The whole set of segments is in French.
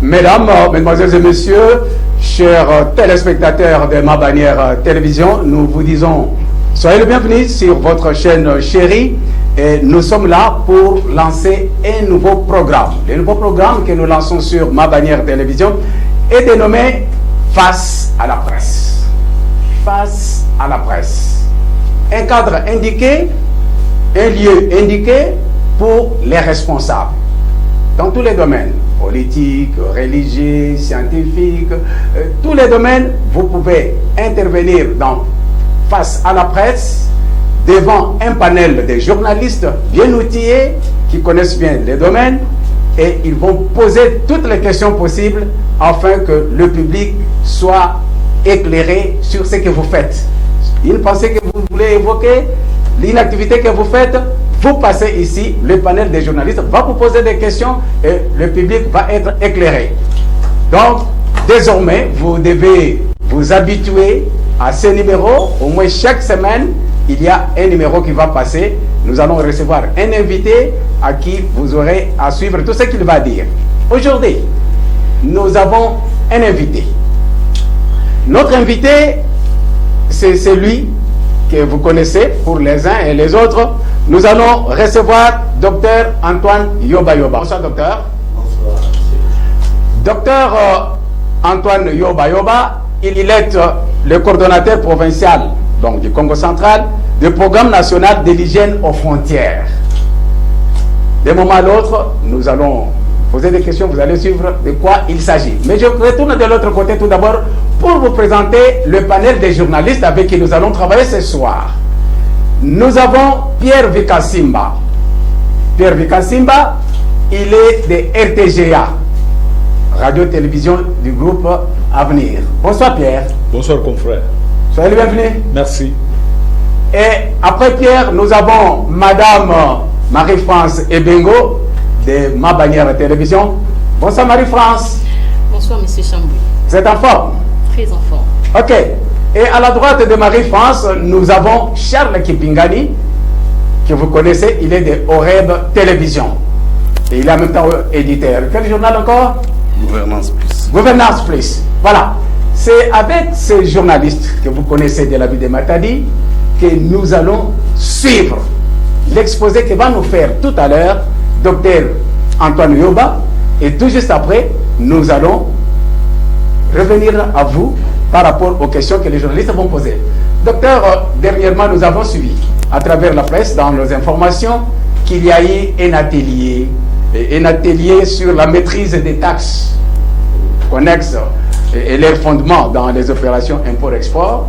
Mesdames, Mesdemoiselles et Messieurs, chers téléspectateurs de Ma Bannière Télévision, nous vous disons soyez les bienvenus sur votre chaîne chérie et nous sommes là pour lancer un nouveau programme. Le nouveau programme que nous lançons sur Ma Bannière Télévision est dénommé Face à la presse. Face à la presse. Un cadre indiqué, un lieu indiqué pour les responsables dans tous les domaines, politique, religieux, scientifique, tous les domaines. Vous pouvez intervenir dans Face à la presse devant un panel de journalistes bien outillés qui connaissent bien les domaines et ils vont poser toutes les questions possibles afin que le public soit éclairé sur ce que vous faites. Une pensée que vous voulez évoquer, l'inactivité que vous faites, vous passez ici, le panel des journalistes va vous poser des questions et le public va être éclairé. Donc, désormais, vous devez vous habituer à ce numéro. Au moins chaque semaine, il y a un numéro qui va passer. Nous allons recevoir un invité à qui vous aurez à suivre tout ce qu'il va dire. Aujourd'hui, nous avons un invité. Notre invité, c'est celui que vous connaissez pour les uns et les autres. Nous allons recevoir Dr Antoine Yoba Yoba. Bonsoir, docteur. Bonsoir, monsieur. Docteur Antoine Yoba Yoba, il est le coordonnateur provincial donc, du Congo central du programme national de l'hygiène aux frontières. D'un moment à l'autre, nous allons poser des questions, vous allez suivre de quoi il s'agit. Mais je retourne de l'autre côté tout d'abord pour vous présenter le panel des journalistes avec qui nous allons travailler ce soir. Nous avons Pierre Vikasimba. Pierre Vikasimba, il est de RTGA, radio-télévision du groupe Avenir. Bonsoir Pierre. Bonsoir confrère. Soyez le bienvenu. Merci. Et après Pierre, nous avons Madame Marie-France Ebengo de Ma Bannière Télévision. Bonsoir Marie-France. Bonsoir Monsieur Chambouy. Vous êtes en forme? Très en forme. Ok. Et à la droite de Marie-France, nous avons Charles Kipingani, que vous connaissez, il est de Oreb Télévision. Et il est en même temps éditeur. Quel journal encore? Gouvernance Plus. Gouvernance Plus. Voilà. C'est avec ces journalistes que vous connaissez de la ville de Matadi que nous allons suivre l'exposé que va nous faire tout à l'heure Dr Antoine Yoba. Et tout juste après, nous allons revenir à vous par rapport aux questions que les journalistes vont poser. Docteur, dernièrement, nous avons suivi à travers la presse, dans nos informations, qu'il y a eu un atelier sur la maîtrise des taxes connexes et leurs fondements dans les opérations import-export,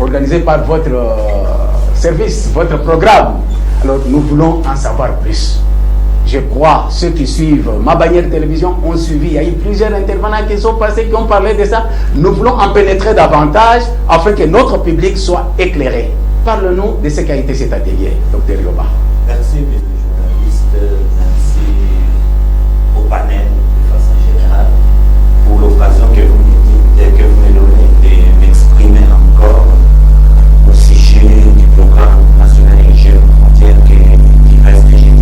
organisé par votre service, votre programme. Alors, nous voulons en savoir plus. Je crois, ceux qui suivent Ma Bannière Télévision ont suivi. Il y a eu plusieurs intervenants qui sont passés, qui ont parlé de ça. Nous voulons en pénétrer davantage afin que notre public soit éclairé. Parle-nous de ce qu'a été cet atelier, Dr Yoba. Merci, mes journalistes. Merci au panel de façon générale pour l'occasion que vous me donnez de m'exprimer encore au sujet du programme national d'hygiène aux frontières qui reste légitime.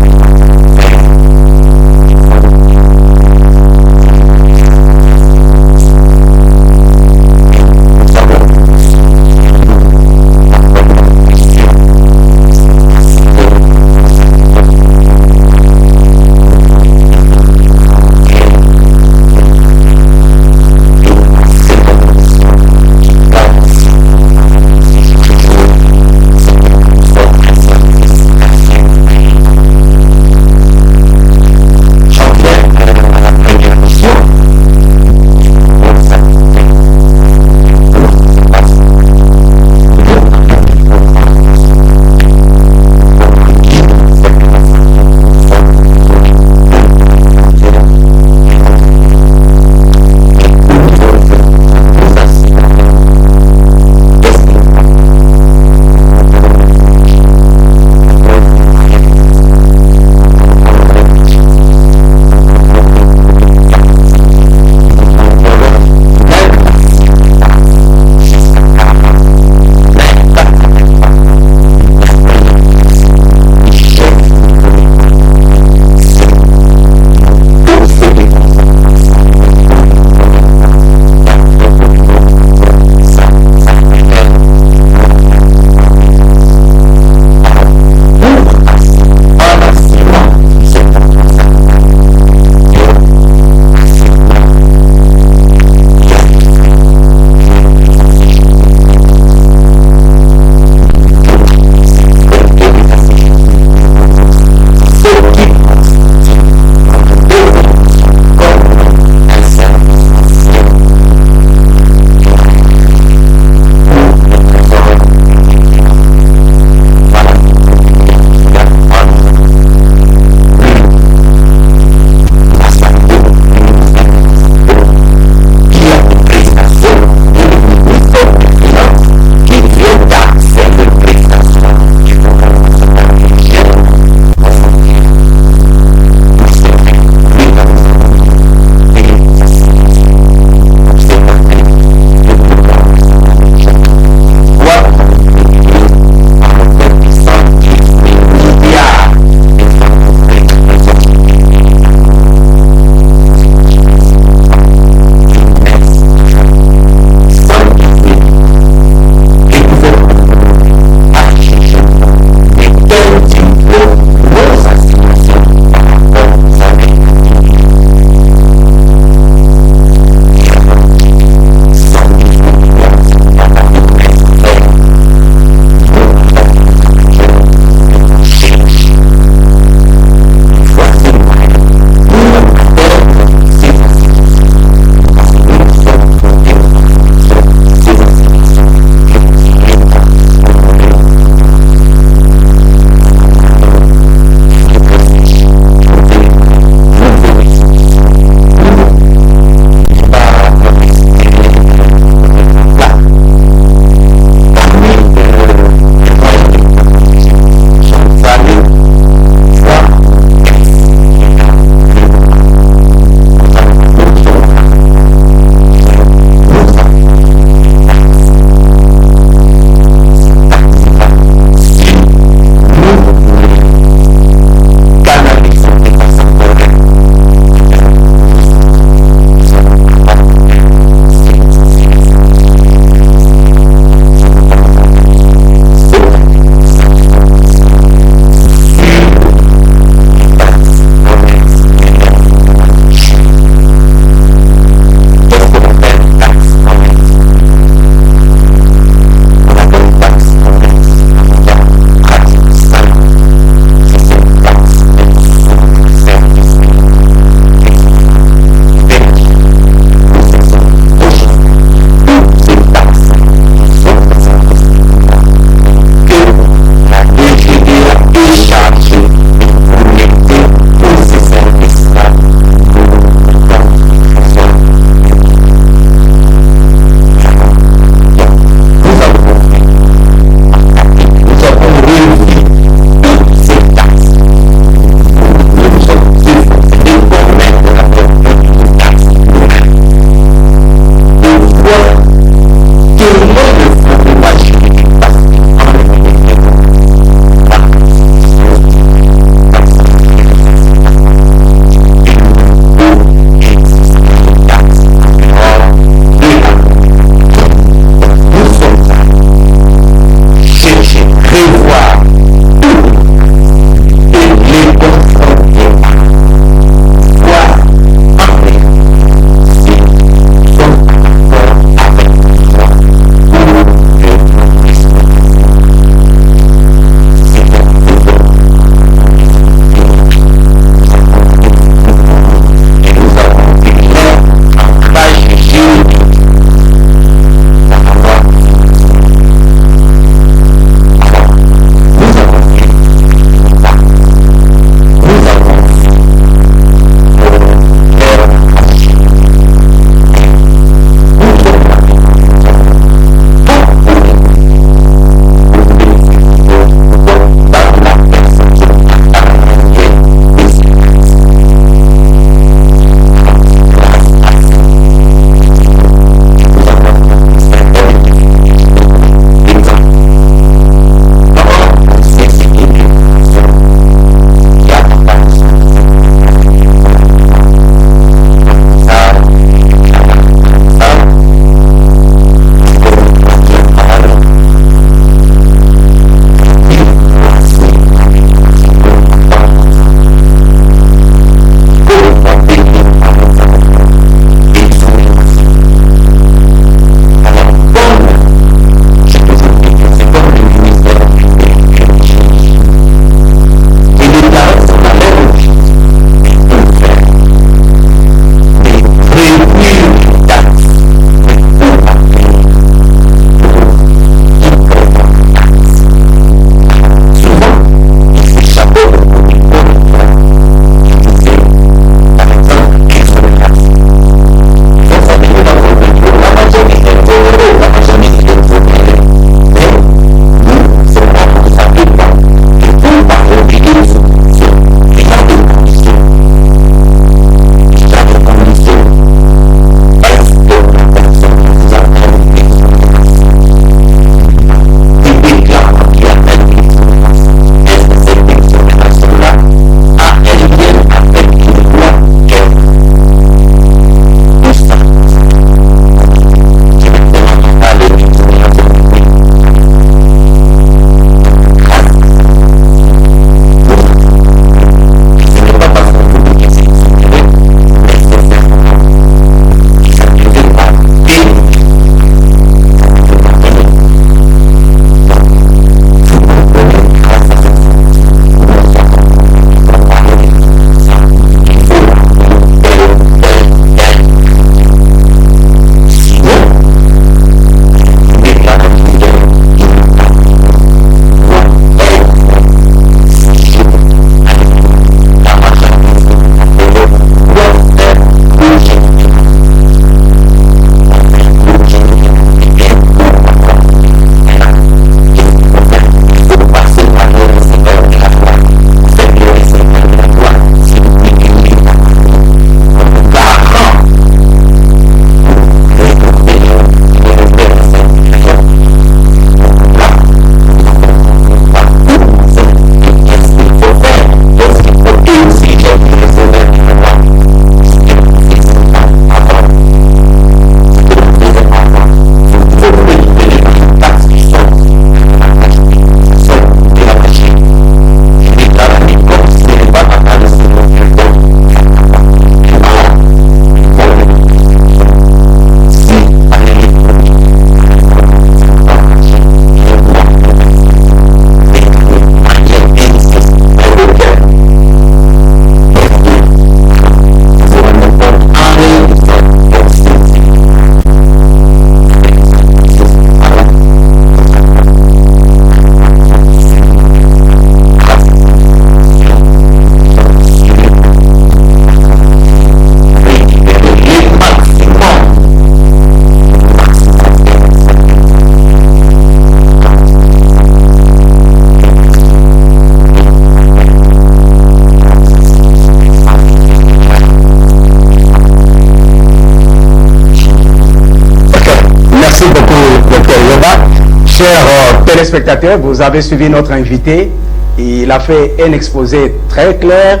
Yoba. Chers téléspectateurs, vous avez suivi notre invité. Il a fait un exposé très clair,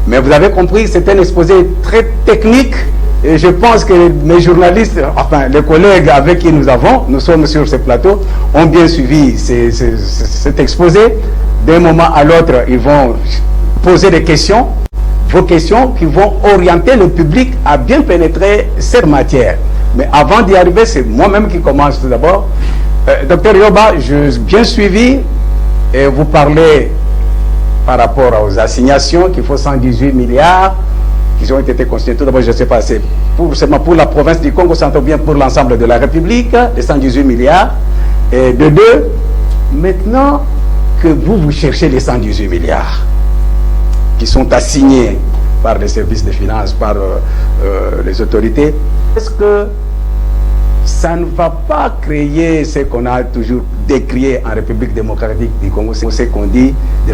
mais vous avez compris, c'est un exposé très technique. Et je pense que mes journalistes, enfin les collègues avec qui nous sommes sur ce plateau, ont bien suivi cet exposé. D'un moment à l'autre, ils vont poser des questions, vos questions qui vont orienter le public à bien pénétrer cette matière. Mais avant d'y arriver, c'est moi-même qui commence tout d'abord. Docteur Yoba, j'ai bien suivi et vous parlez par rapport aux assignations qu'il faut 118 milliards qui ont été constitués. Tout d'abord, je ne sais pas, c'est seulement pour la province du Congo, c'est bien pour l'ensemble de la République, les 118 milliards. Et de deux, maintenant que vous cherchez les 118 milliards qui sont assignés par les services de finances, par les autorités, est-ce que ça ne va pas créer ce qu'on a toujours décrié en République démocratique du Congo, c'est ce qu'on dit de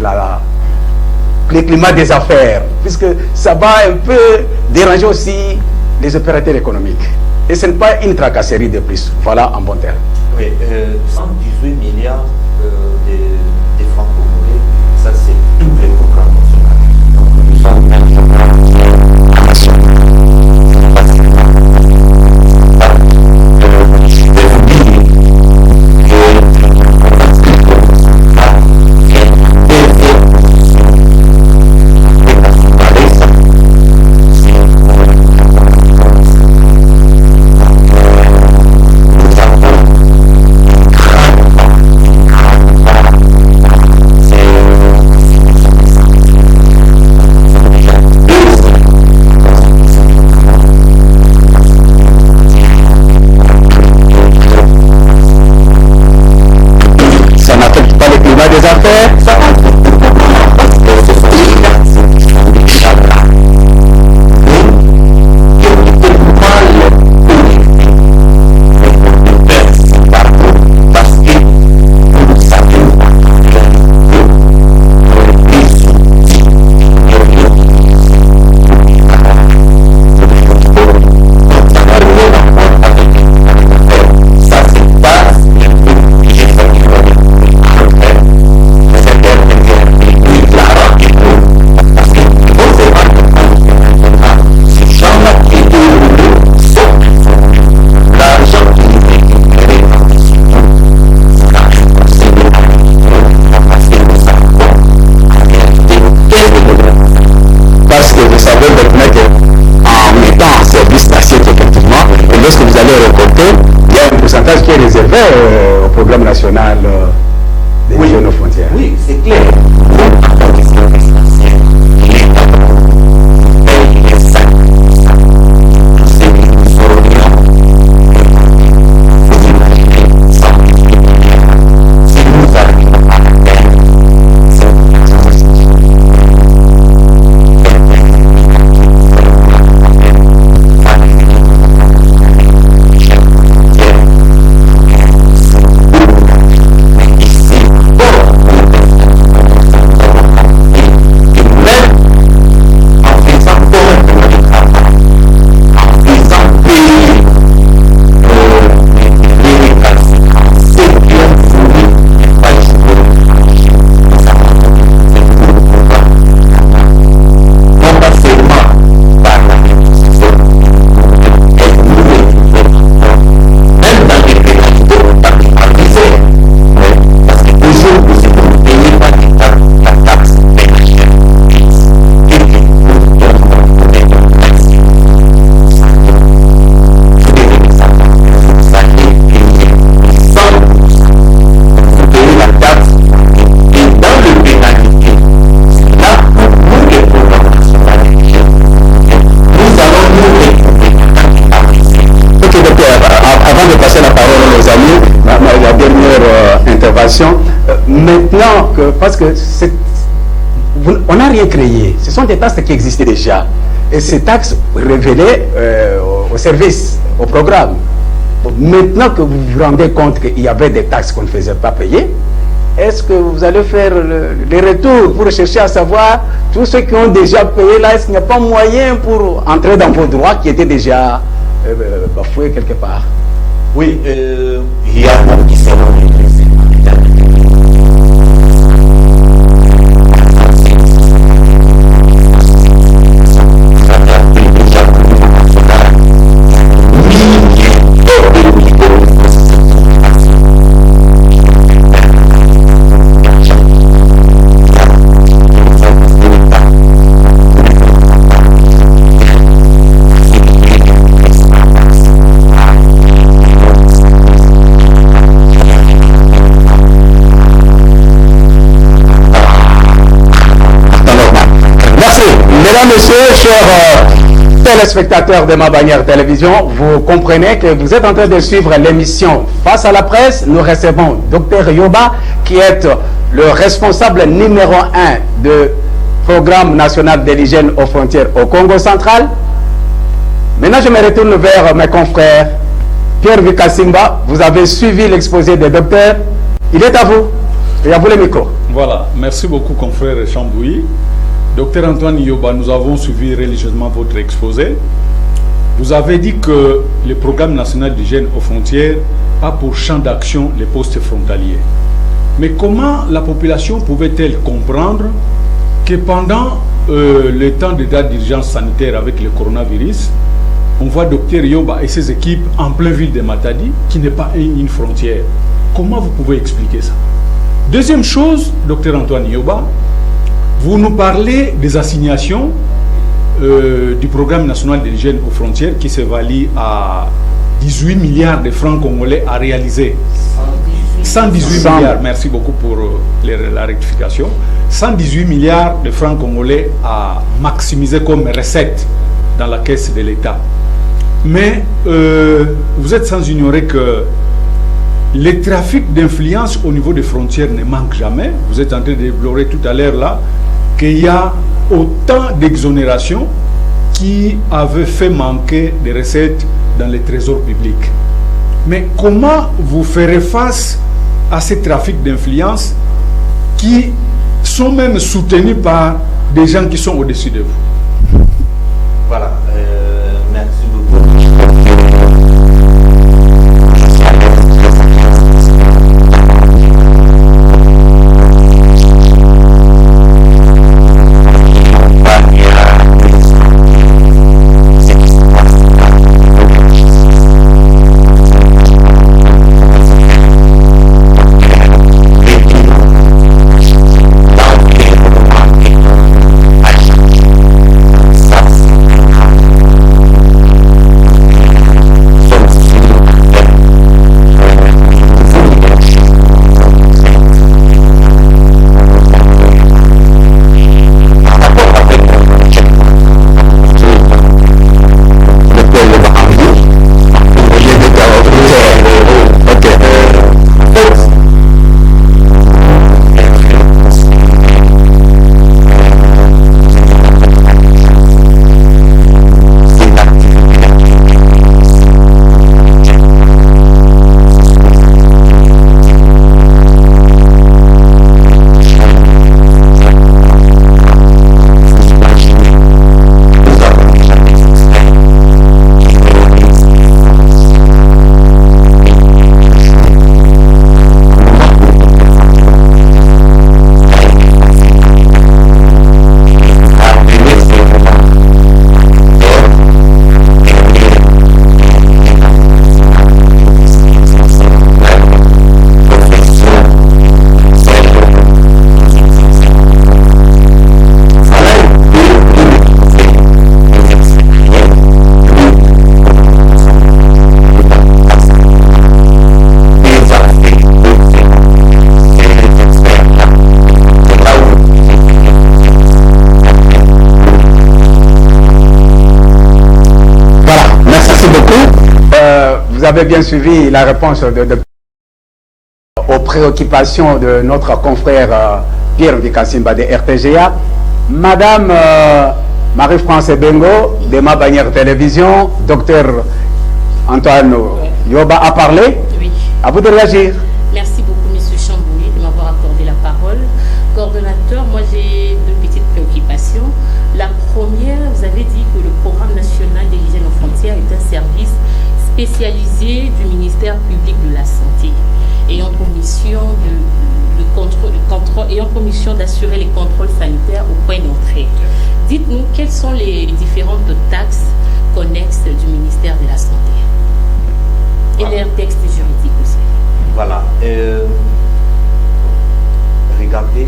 le climat des affaires, puisque ça va un peu déranger aussi les opérateurs économiques. Et ce n'est pas une tracasserie de plus. Voilà en bon terme. Oui, 118 milliards de francs congolais, ça c'est tous les programmes nationaux. Donc nous sommes même qui est réservé au programme national des jeunes aux frontières. Oui, c'est clair. Maintenant, parce que on n'a rien créé, ce sont des taxes qui existaient déjà. Et ces taxes révélaient au service, au programme. Maintenant que vous vous rendez compte qu'il y avait des taxes qu'on ne faisait pas payer, est-ce que vous allez faire les retours pour chercher à savoir tous ceux qui ont déjà payé là, est-ce qu'il n'y a pas moyen pour entrer dans vos droits qui étaient déjà bafoués quelque part? Oui, il y a qui Mesdames, Messieurs, chers téléspectateurs de Ma Bannière Télévision, vous comprenez que vous êtes en train de suivre l'émission Face à la presse. Nous recevons Dr Yoba, qui est le responsable numéro 1 du Programme national de l'hygiène aux frontières au Congo central. Maintenant, je me retourne vers mes confrères. Pierre Vikasimba, vous avez suivi l'exposé des docteurs. Il est à vous. Et à vous le micro. Voilà, merci beaucoup, confrère Chambouy. Docteur Antoine Yoba, nous avons suivi religieusement votre exposé. Vous avez dit que le Programme national d'hygiène aux frontières a pour champ d'action les postes frontaliers. Mais comment la population pouvait-elle comprendre que pendant le temps d'état d'urgence sanitaire avec le coronavirus, on voit Docteur Yoba et ses équipes en pleine ville de Matadi, qui n'est pas une frontière? Comment vous pouvez expliquer ça? Deuxième chose, Docteur Antoine Yoba, vous nous parlez des assignations du Programme national de l'hygiène aux frontières qui se valide à 18 milliards de francs congolais à réaliser. 118 milliards, merci beaucoup pour la rectification. 118 milliards de francs congolais à maximiser comme recette dans la caisse de l'État. Mais vous êtes sans ignorer que les trafics d'influence au niveau des frontières ne manquent jamais. Vous êtes en train de déplorer tout à l'heure là qu'il y a autant d'exonérations qui avaient fait manquer des recettes dans les trésors publics. Mais comment vous ferez face à ces trafics d'influence qui sont même soutenus par des gens qui sont au-dessus de vous? Voilà, merci beaucoup. Vous avez bien suivi la réponse aux préoccupations de notre confrère Pierre Vikasimba de RTGA. Madame Marie-France Bengo de Ma Bannière Télévision, docteur Antoine Yoba a parlé. Oui. À vous de réagir. Merci beaucoup, M. Chambouy, de m'avoir accordé la parole. Coordonnateur, moi j'ai deux petites préoccupations. La première, vous avez dit que le Programme national de l'hygiène aux frontières est un service spécialisé du ministère public de la Santé. ayant pour mission ayant pour mission d'assurer les contrôles sanitaires au point d'entrée. Dites-nous quelles sont les différentes taxes connexes du ministère de la Santé et Voilà. leurs textes juridiques aussi. Voilà. Regardez.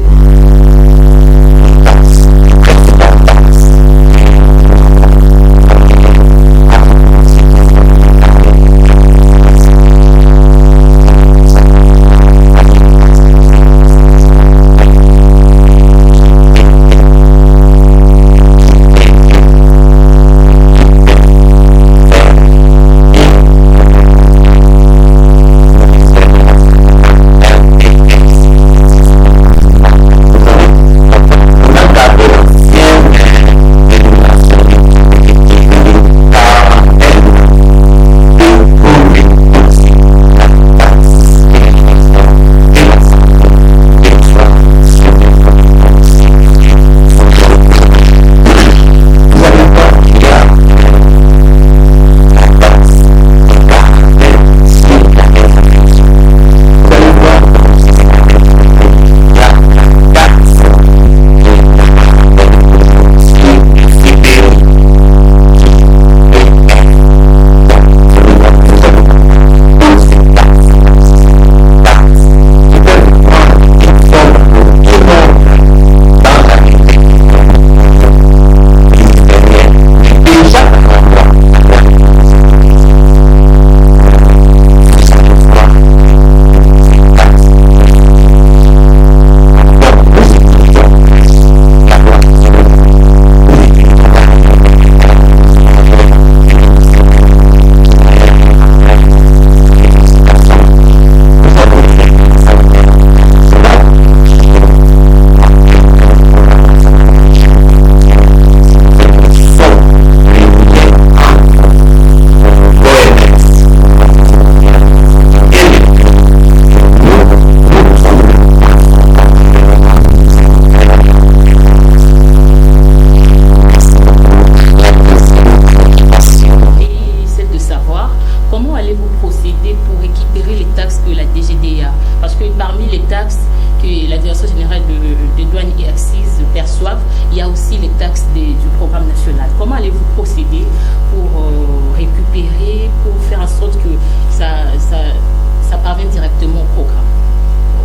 il y a aussi les taxes du programme national. Comment allez-vous procéder pour récupérer, pour faire en sorte que ça parvienne directement au programme?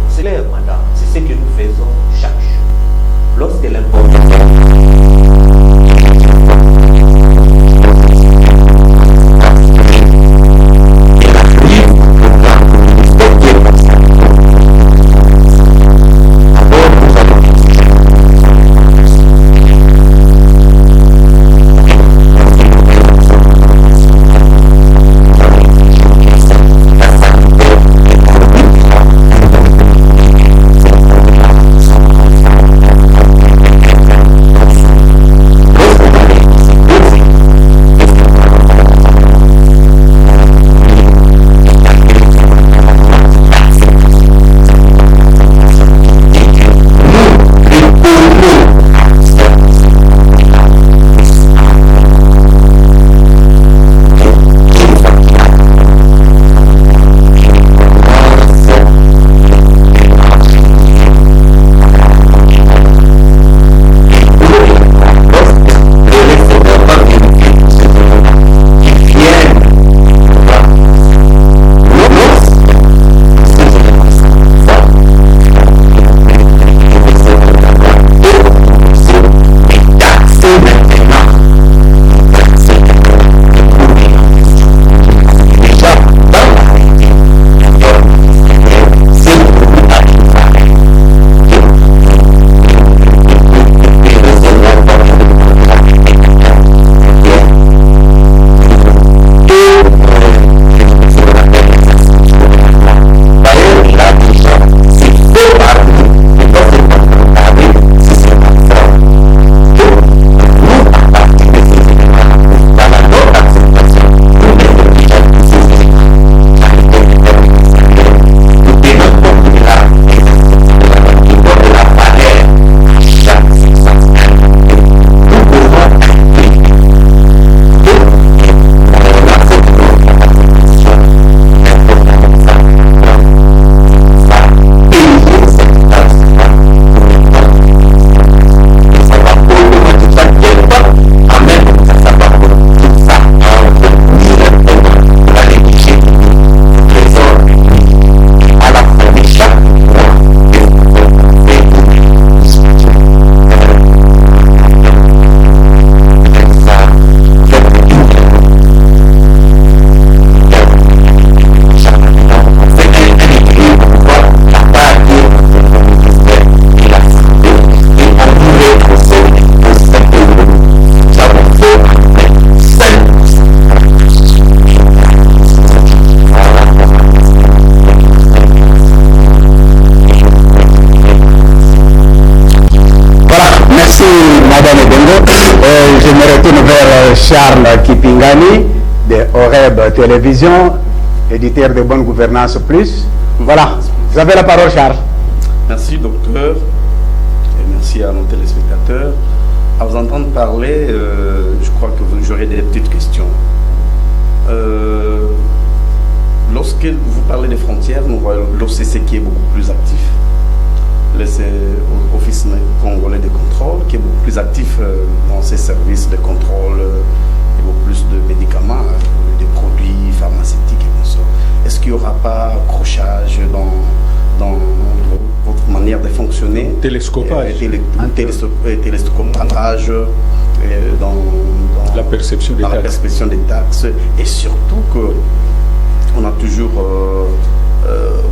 C'est clair, madame. C'est ce que nous faisons chaque jour. Lorsque l'important me retourne vers Charles Kipingani de Oreb Télévision, éditeur de Bonne Gouvernance Plus. Voilà, vous avez la parole, Charles. Merci, docteur, et merci à nos téléspectateurs. À vous entendre parler, je crois que vous aurez des petites questions. Lorsque vous parlez des frontières, nous voyons l'OCC qui est beaucoup plus actif, l'Office congolais de contrôle qui est beaucoup plus actif dans ses services de contrôle et beaucoup plus de médicaments, des produits pharmaceutiques et consorts. Est-ce qu'il n'y aura pas accrochage dans votre manière de fonctionner? Télescopage. Télescopage dans la perception des taxes. Et surtout que on a toujours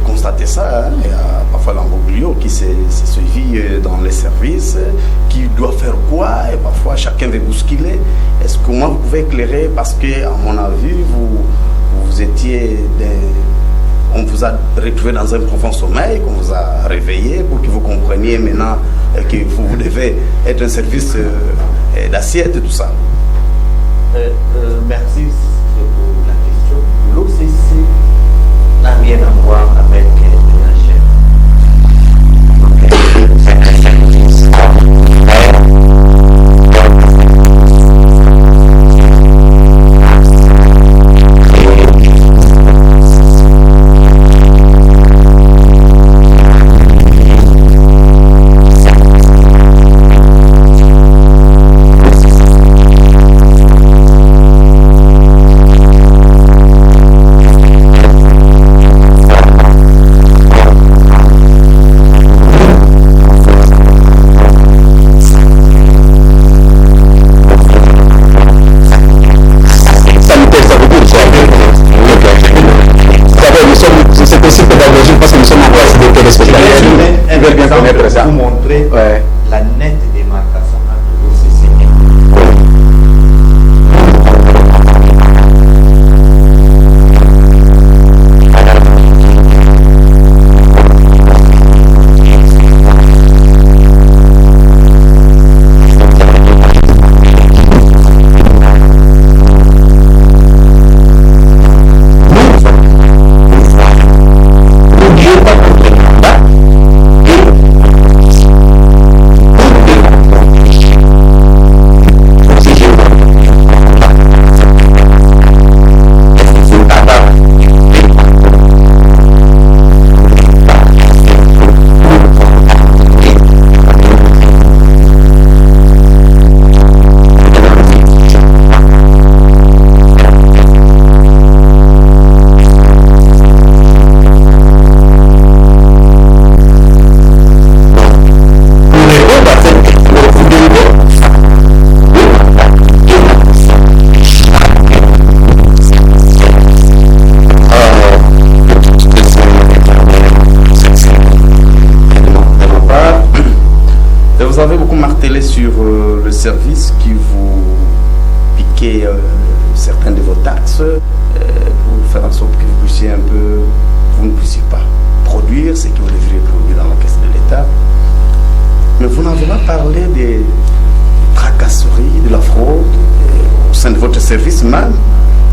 constaté ça, hein. Il y a parfois l'embroglio qui s'est suivi dans les services, qui doit faire quoi, et parfois chacun veut bousculer. Est-ce que moi vous pouvez éclairer, parce que à mon avis vous étiez on vous a retrouvé dans un profond sommeil, qu'on vous a réveillé pour que vous compreniez maintenant que vous devez être un service d'assiette et tout ça. Merci pour la question. L'OCC n'a rien à voir avec vous montrer la nette démarcation entre l'OCC et vous avez beaucoup martelé sur le service qui vous piquait certaines de vos taxes pour faire en sorte que vous ne puissiez pas produire ce que vous devriez produire dans la caisse de l'État. Mais vous n'avez pas parlé des tracasseries, de la fraude au sein de votre service même,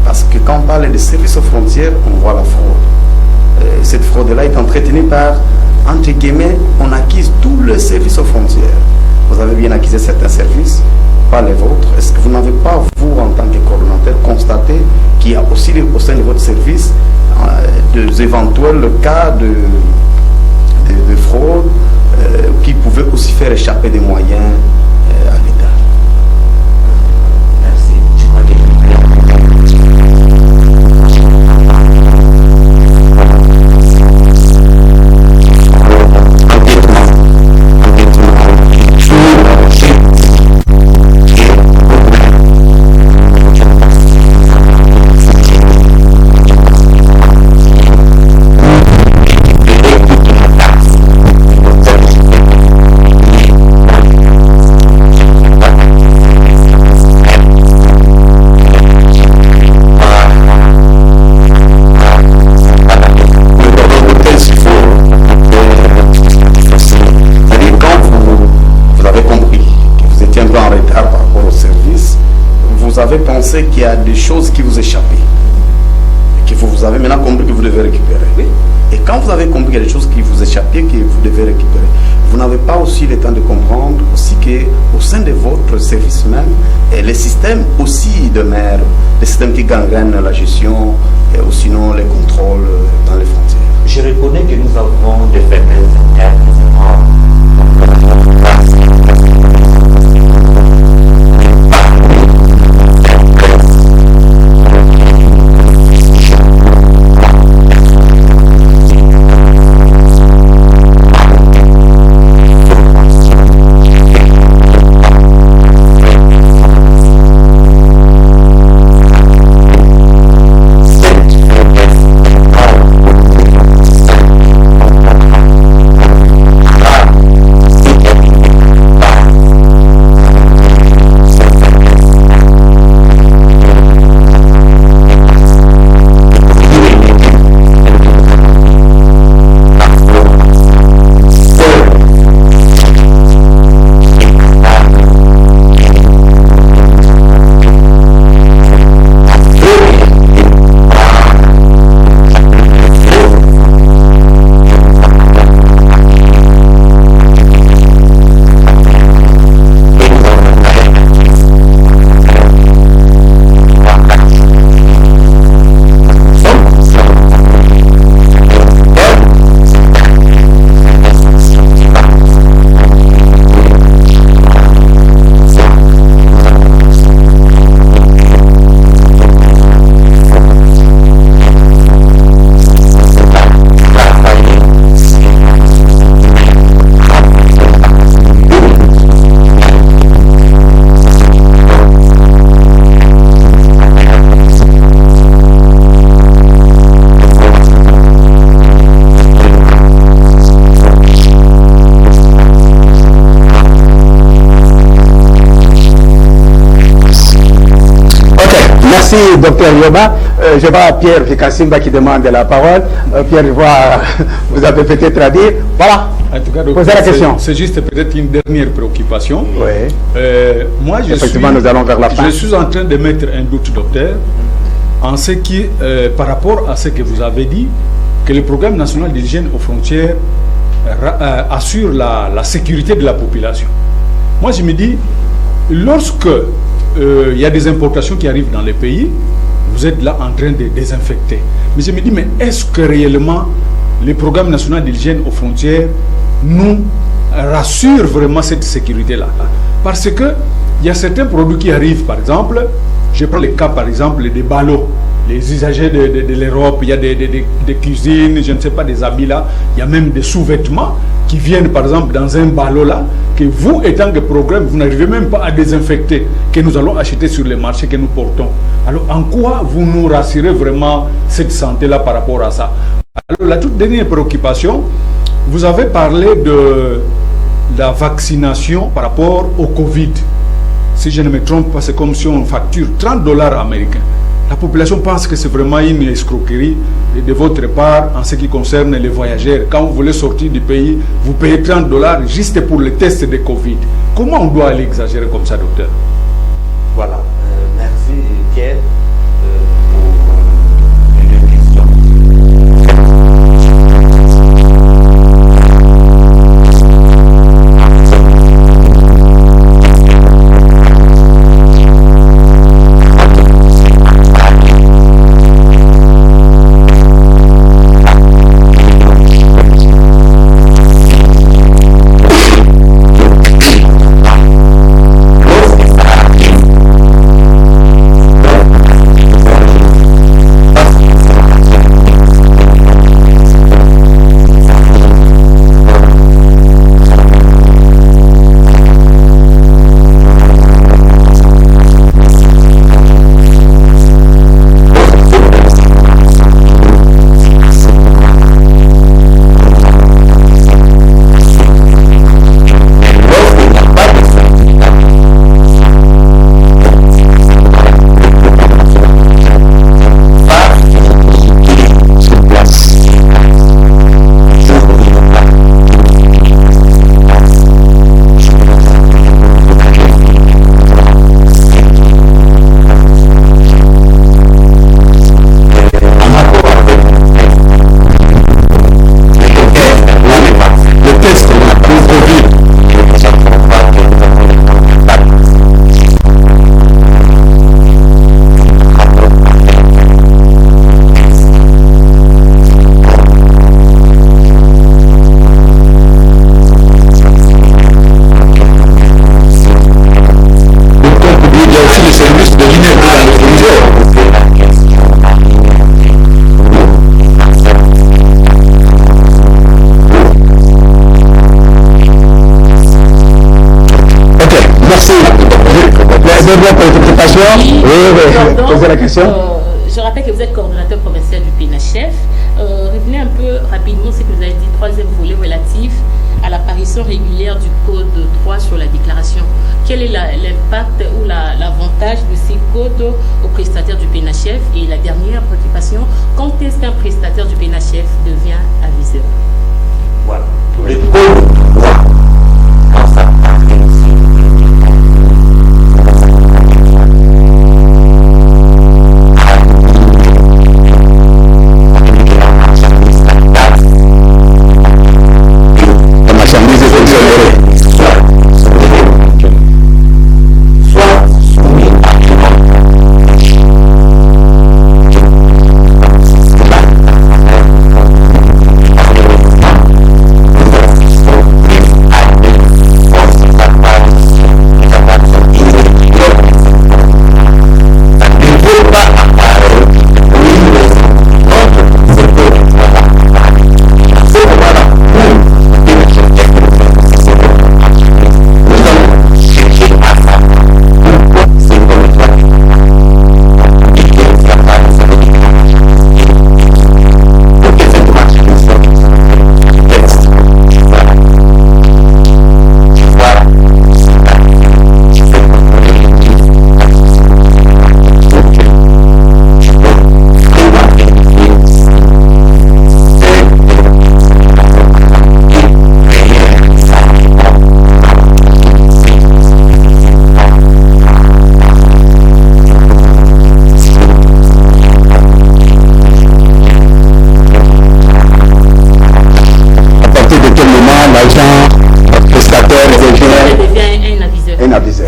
parce que quand on parle des services aux frontières, on voit la fraude. Cette fraude-là est entretenue par, entre guillemets, on acquise tout le service aux frontières. Vous avez bien acquis certains services, pas les vôtres. Est-ce que vous n'avez pas, vous, en tant que coordonnateur, constaté qu'il y a aussi au sein de votre service des éventuels cas de fraude qui pouvaient aussi faire échapper des moyens à l'État? Merci. Je crois que pensez qu'il y a des choses qui vous échappent, et que vous avez maintenant compris que vous devez récupérer. Oui. Et quand vous avez compris qu'il y a des choses qui vous échappent, que vous devez récupérer, vous n'avez pas aussi le temps de comprendre aussi qu'au sein de votre service même, et les systèmes aussi de mer, les systèmes qui gangrènent la gestion, ou sinon les contrôles dans les frontières. Je reconnais que nous avons des faiblesses internes. Merci, docteur Yoba. Je vois Pierre Fikassimba qui demande la parole. Pierre, je vois, vous avez peut-être à dire. Voilà. En tout cas, posez la question. C'est juste peut-être une dernière préoccupation. Oui. Moi, effectivement, nous allons vers la fin. Je suis en train de mettre un doute, docteur, en ce qui, par rapport à ce que vous avez dit, que le programme national d'hygiène aux frontières assure la sécurité de la population. Moi, je me dis, lorsque il y a des importations qui arrivent dans les pays, vous êtes là en train de désinfecter. Mais je me dis, mais est-ce que réellement le programme national d'hygiène aux frontières nous rassure vraiment cette sécurité-là? Parce que il y a certains produits qui arrivent, par exemple, je prends le cas par exemple des ballots, les usagers de l'Europe, il y a des cuisines, je ne sais pas, des habits là, il y a même des sous-vêtements qui viennent par exemple dans un ballot là, que vous, étant que programme, vous n'arrivez même pas à désinfecter, que nous allons acheter sur les marchés que nous portons. Alors en quoi vous nous rassurez vraiment cette santé-là par rapport à ça? Alors la toute dernière préoccupation, vous avez parlé de la vaccination par rapport au Covid. Si je ne me trompe pas, c'est comme si on facture $30 américains. La population pense que c'est vraiment une escroquerie de votre part en ce qui concerne les voyageurs. Quand vous voulez sortir du pays, vous payez $30 juste pour le test de Covid. Comment on doit aller exagérer comme ça, docteur? Voilà. Merci, Pierre, pour les deux questions. dernière préoccupation. Oui, posez la question. Je rappelle que vous êtes coordonnateur provincial du PNHF. Revenez un peu rapidement ce que vous avez dit, troisième volet relatif à l'apparition régulière du code 3 sur la déclaration. Quel est l'impact ou l'avantage de ces codes aux prestataires du PNHF? Et la dernière préoccupation, quand est-ce qu'un prestataire du PNHF devient aviseur? Voilà. Le code 3, quand ça apparaît ici,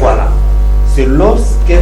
voilà. C'est lorsque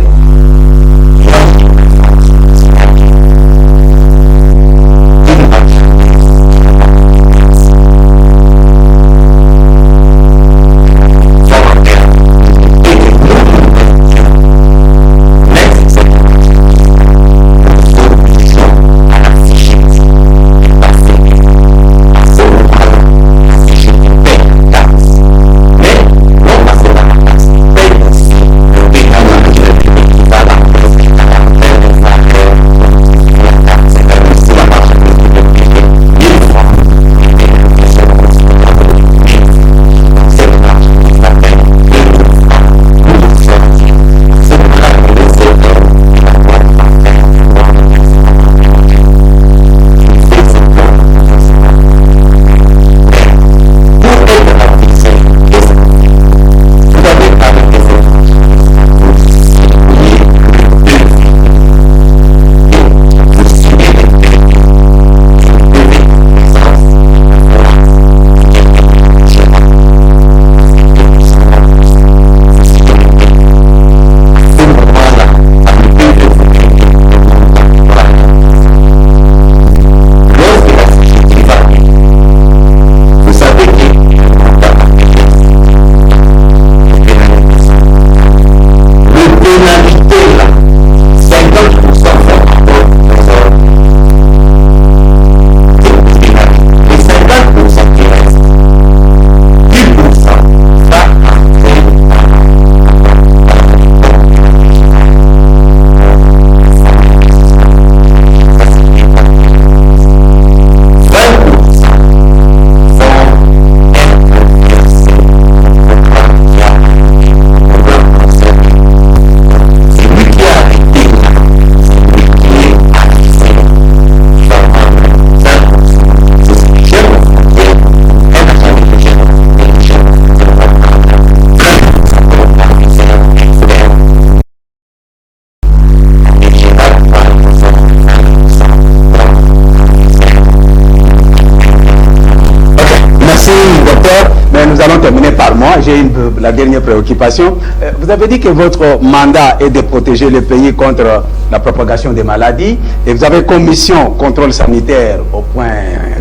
nous allons terminer par moi. J'ai la dernière préoccupation. Vous avez dit que votre mandat est de protéger le pays contre la propagation des maladies et vous avez comme mission contrôle sanitaire au point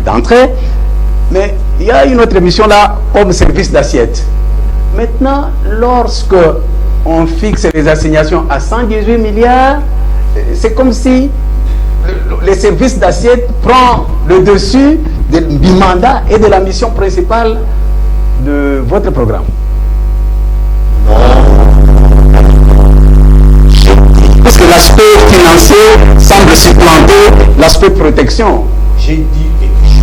d'entrée. Mais il y a une autre mission là comme service d'assiette. Maintenant, lorsque on fixe les assignations à 118 milliards, c'est comme si les services d'assiette prend le dessus du mandat et de la mission principale de votre programme. Non. Parce que l'aspect financier semble supplanter l'aspect protection. J'ai dit quelque chose.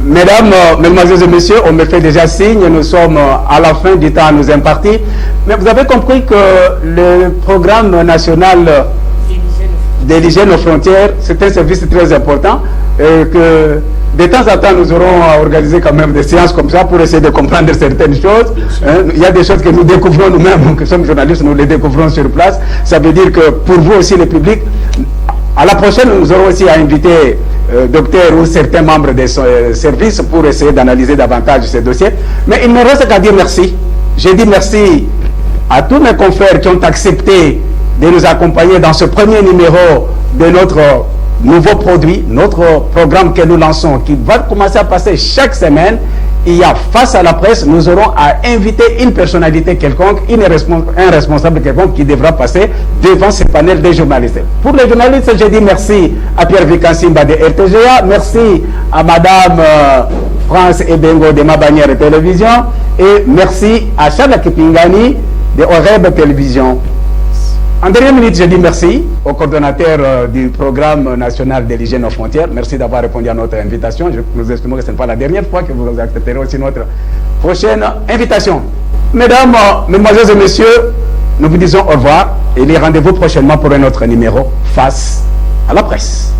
Mesdames, Mesdemoiselles et Messieurs, on me fait déjà signe, nous sommes à la fin du temps à nous imparti. Mais vous avez compris que le programme national de l'hygiène aux frontières, c'est un service très important et que de temps en temps, nous aurons à organiser quand même des séances comme ça pour essayer de comprendre certaines choses. Il y a des choses que nous découvrons nous-mêmes, que sommes journalistes, nous les découvrons sur place. Ça veut dire que pour vous aussi, le public, à la prochaine, nous aurons aussi à inviter docteurs ou certains membres des services pour essayer d'analyser davantage ces dossiers. Mais il ne reste qu'à dire merci. J'ai dit merci à tous mes confrères qui ont accepté de nous accompagner dans ce premier numéro de notre nouveau produit, notre programme que nous lançons, qui va commencer à passer chaque semaine. Il y a face à la presse, nous aurons à inviter une personnalité quelconque, un responsable quelconque qui devra passer devant ce panel des journalistes. Pour les journalistes, je dis merci à Pierre Vikansimba de RTGA, merci à Madame France Ebengo de Mabanière Télévision et merci à Charles Kipingani de Oreb Télévision. En dernière minute, je dis merci au coordonnateur du programme national de l'hygiène aux frontières. Merci d'avoir répondu à notre invitation. Nous estimons que ce n'est pas la dernière fois que vous accepterez aussi notre prochaine invitation. Mesdames, Mesdemoiselles et Messieurs, nous vous disons au revoir et les rendez-vous prochainement pour un autre numéro face à la presse.